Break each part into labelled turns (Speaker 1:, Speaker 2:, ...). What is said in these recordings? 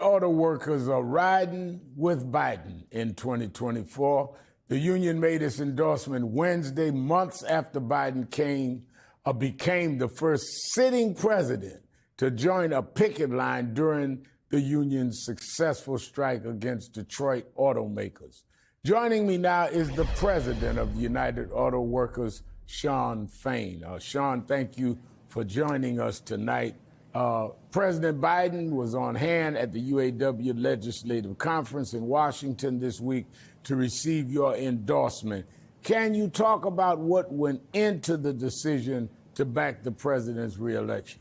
Speaker 1: auto workers are riding with Biden in 2024. The union made its endorsement Wednesday, months after Biden became the first sitting president to join a picket line during the union's successful strike against Detroit automakers. Joining me now is the president of the United Auto Workers, Shawn Fain. Shawn, thank you for joining us tonight. President Biden was on hand at the UAW Legislative Conference in Washington this week to receive your endorsement. Can you talk about what went into the decision to back the president's reelection?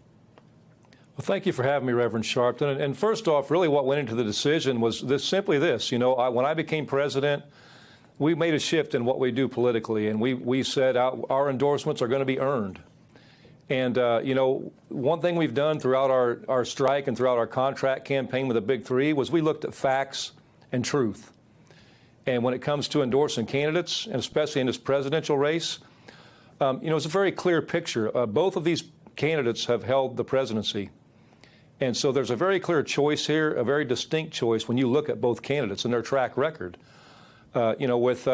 Speaker 2: Well, thank you for having me, Reverend Sharpton. And first off, really what went into the decision was simply this. You know, when I became president, we made a shift in what we do politically, and we said our endorsements are going to be earned. And, you know, one thing we've done throughout our strike and throughout our contract campaign with the Big Three was we looked at facts and truth. And when it comes to endorsing candidates, and especially in this presidential race, you know, it's a very clear picture. Both of these candidates have held the presidency. And so there's a very clear choice here, a very distinct choice when you look at both candidates and their track record. You know, with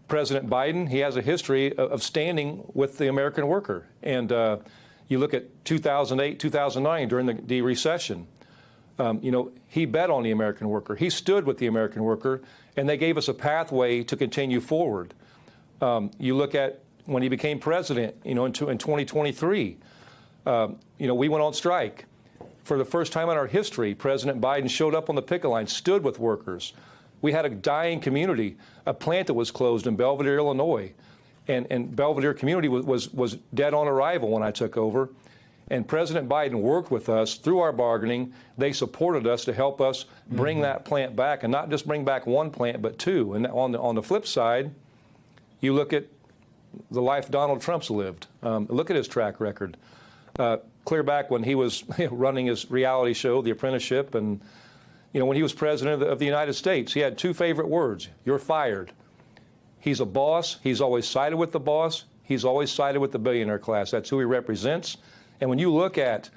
Speaker 2: President Biden, he has a history of standing with the American worker. And you look at 2008, 2009 during the recession. You know, he bet on the American worker. He stood with the American worker, and they gave us a pathway to continue forward. You look at when he became president, you know, in 2023, you know, we went on strike. For the first time in our history, President Biden showed up on the picket line, stood with workers. We had a dying community, a plant that was closed in Belvedere, Illinois. And Belvedere community was dead on arrival when I took over. And President Biden worked with us through our bargaining. They supported us to help us bring that plant back, and not just bring back one plant, but two. And on the flip side, you look at the life Donald Trump's lived. Look at his track record. Clear back when he was running his reality show, The Apprenticeship, and you know, when he was president of the United States, he had two favorite words: "You're fired." He's a boss. He's always sided with the boss. He's always sided with the billionaire class. That's who he represents. And when you look at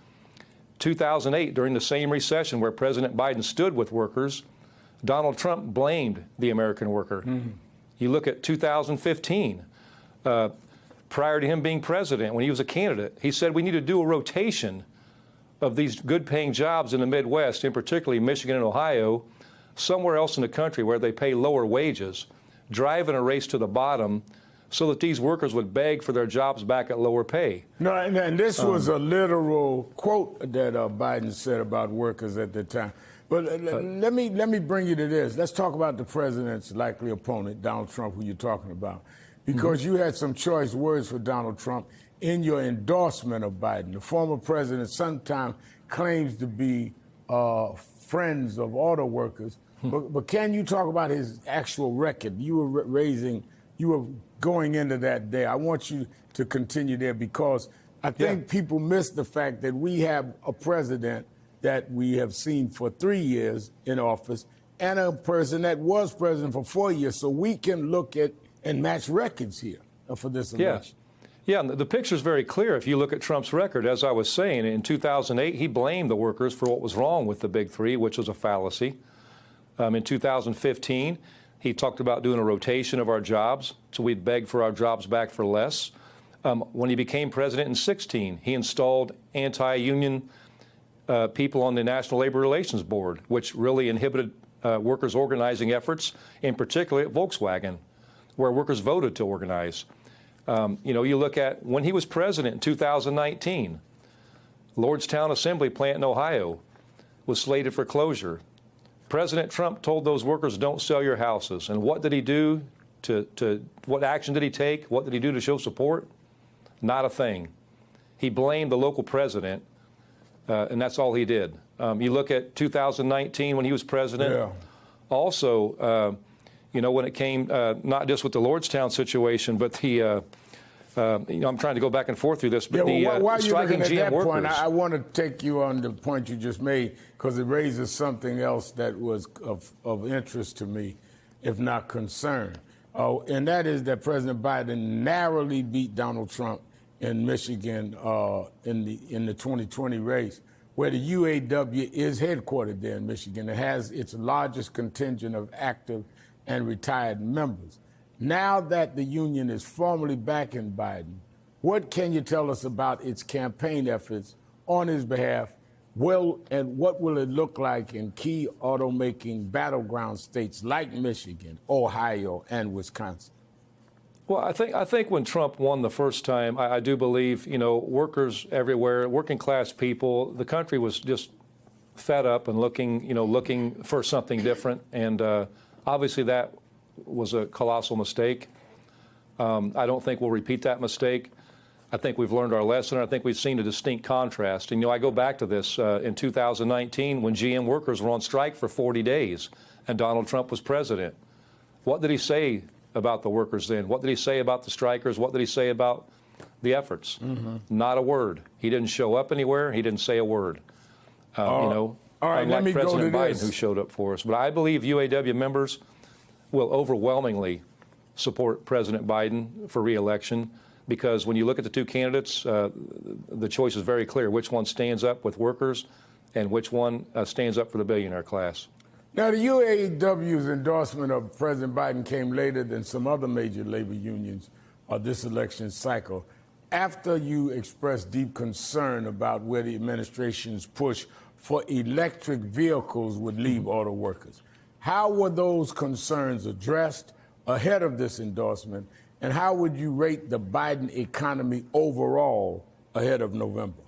Speaker 2: 2008, during the same recession where President Biden stood with workers, Donald Trump blamed the American worker. You look at 2015. Prior to him being president, when he was a candidate, he said we need to do a rotation of these good-paying jobs in the Midwest, in particularly Michigan and Ohio, somewhere else in the country where they pay lower wages, driving a race to the bottom so that these workers would beg for their jobs back at lower pay.
Speaker 1: No, and this was a literal quote that Biden said about workers at the time. But let me bring you to this. Let's talk about the president's likely opponent, Donald Trump, who you're talking about. Because you had some choice words for Donald Trump in your endorsement of Biden. The former president sometimes claims to be friends of auto workers. But can you talk about his actual record? You were going into that there. I want you to continue there because I think people miss the fact that we have a president that we have seen for 3 years in office and a person that was president for 4 years. So we can look at and match records here for this election.
Speaker 2: Yeah, and the picture's very clear. If you look at Trump's record, as I was saying, in 2008, he blamed the workers for what was wrong with the Big Three, which was a fallacy. In 2015, he talked about doing a rotation of our jobs, so we'd beg for our jobs back for less. When he became president in 2016, he installed anti-union people on the National Labor Relations Board, which really inhibited workers' organizing efforts, in particular at Volkswagen, where workers voted to organize. You know, you look at when he was president in 2019, Lordstown Assembly Plant in Ohio was slated for closure. President Trump told those workers, don't sell your houses. And what did he do what action did he take? What did he do to show support? Not a thing. He blamed the local president, and that's all he did. You look at 2019 when he was president, also, you know, when it came not just with the Lordstown situation, but the, you know, I'm trying to go back and forth through this, but
Speaker 1: while
Speaker 2: the
Speaker 1: you're looking at
Speaker 2: GM
Speaker 1: that
Speaker 2: workers.
Speaker 1: point, I want to take you on the point you just made because it raises something else that was of interest to me, if not concern. And that is that President Biden narrowly beat Donald Trump in Michigan in the 2020 race. where the UAW is headquartered there in Michigan. It has its largest contingent of active and retired members. Now that the union is formally backing Biden, what can you tell us about its campaign efforts on his behalf? And what will it look like in key automaking battleground states like Michigan, Ohio, and Wisconsin?
Speaker 2: Well, I think when Trump won the first time, I do believe, workers everywhere, working class people, the country was just fed up and looking for something different. And obviously that was a colossal mistake. I don't think we'll repeat that mistake. I think we've learned our lesson. I think we've seen a distinct contrast. And, I go back to this in 2019 when GM workers were on strike for 40 days and Donald Trump was president. What did he say about the workers then? What did he say about the strikers? What did he say about the efforts? Not a word. He didn't show up anywhere. He didn't say a word.
Speaker 1: All right,
Speaker 2: unlike
Speaker 1: let me
Speaker 2: President
Speaker 1: go to
Speaker 2: Biden,
Speaker 1: this.
Speaker 2: who showed up for us. But I believe UAW members will overwhelmingly support President Biden for re-election, because when you look at the two candidates, the choice is very clear which one stands up with workers and which one stands up for the billionaire class.
Speaker 1: Now, the UAW's endorsement of President Biden came later than some other major labor unions this election cycle, after you expressed deep concern about where the administration's push for electric vehicles would leave auto workers. How were those concerns addressed ahead of this endorsement, and how would you rate the Biden economy overall ahead of November?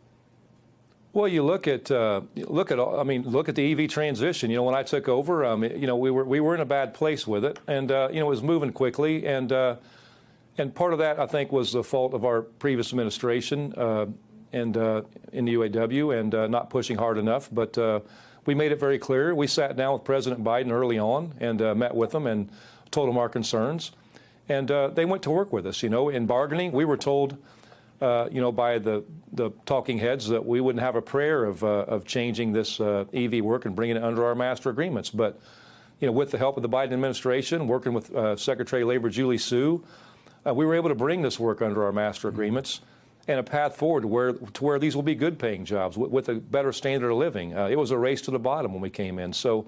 Speaker 2: Well, you look at the EV transition. When I took over, we were in a bad place with it, and it was moving quickly, and part of that I think was the fault of our previous administration in the UAW and not pushing hard enough. But we made it very clear. We sat down with President Biden early on and met with him and told him our concerns, and they went to work with us. In bargaining, we were told, by the talking heads that we wouldn't have a prayer of changing this EV work and bringing it under our master agreements. But, with the help of the Biden administration, working with Secretary of Labor Julie Su, we were able to bring this work under our master agreements and a path forward to where these will be good paying jobs with a better standard of living. It was a race to the bottom when we came in. So,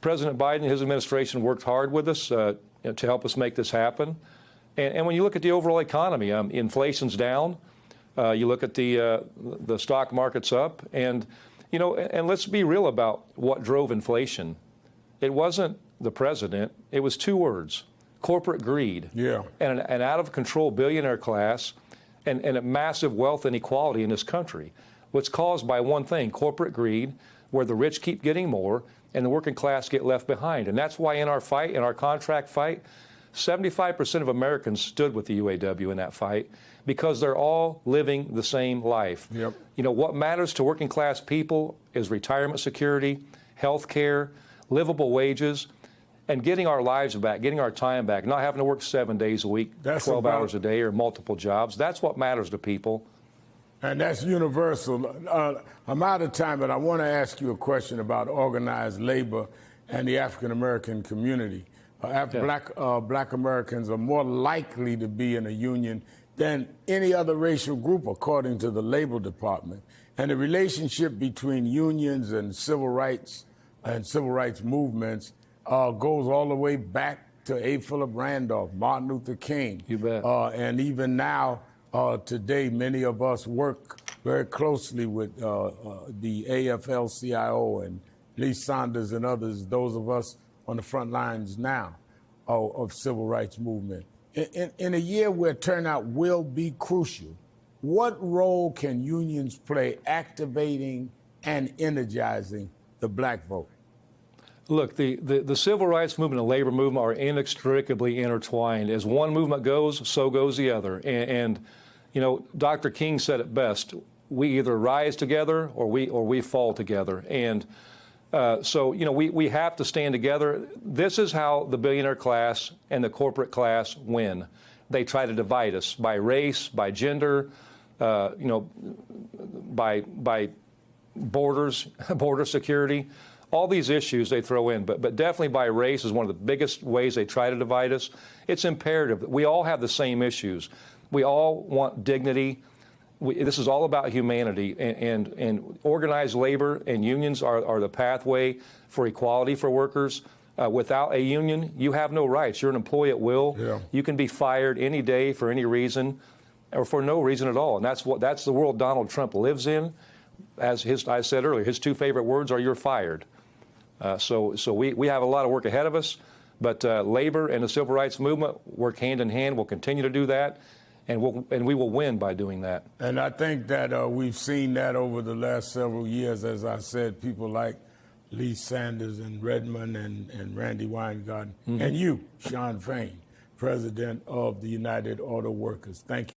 Speaker 2: President Biden and his administration worked hard with us to help us make this happen. And when you look at the overall economy, inflation's down. You look at the stock market's up, and and let's be real about what drove inflation. It wasn't the president. It was two words: corporate greed.
Speaker 1: Yeah.
Speaker 2: And an out of control billionaire class, and a massive wealth inequality in this country. What's caused by one thing: corporate greed, where the rich keep getting more and the working class get left behind. And that's why in our contract fight, 75% of Americans stood with the UAW in that fight, because they're all living the same life.
Speaker 1: Yep.
Speaker 2: What matters to working class people is retirement security, health care, livable wages, and getting our lives back, getting our time back, not having to work 7 days a week, 12 hours a day, or multiple jobs. That's what matters to people.
Speaker 1: And that's universal. I'm out of time, but I want to ask you a question about organized labor and the African American community. Black Americans are more likely to be in a union than any other racial group, according to the Labor Department. And the relationship between unions and civil rights movements goes all the way back to A. Philip Randolph, Martin Luther King.
Speaker 2: You bet.
Speaker 1: And even now, today, many of us work very closely with the AFL-CIO and Lee Saunders and others, those of us on the front lines now of civil rights movement. In a year where turnout will be crucial, what role can unions play activating and energizing the black vote?
Speaker 2: Look, the civil rights movement and labor movement are inextricably intertwined. As one movement goes, so goes the other. And Dr. King said it best: we either rise together or we fall together. And so we have to stand together. This is how the billionaire class and the corporate class win. They try to divide us by race, by gender, by borders, border security. All these issues they throw in, but definitely by race is one of the biggest ways they try to divide us. It's imperative that we all have the same issues. We all want dignity this is all about humanity, and organized labor and unions are the pathway for equality for workers. Without a union, you have no rights. You're an employee at will.
Speaker 1: Yeah.
Speaker 2: You can be fired any day for any reason or for no reason at all. And that's the world Donald Trump lives in. As I said earlier, his two favorite words are "you're fired." So we have a lot of work ahead of us, but labor and the civil rights movement work hand in hand. We'll continue to do that, and we will win by doing that.
Speaker 1: And I think that we've seen that over the last several years. As I said, people like Lee Sanders and Redmond and Randy Weingarten, and you, Shawn Fain, President of the United Auto Workers. Thank you.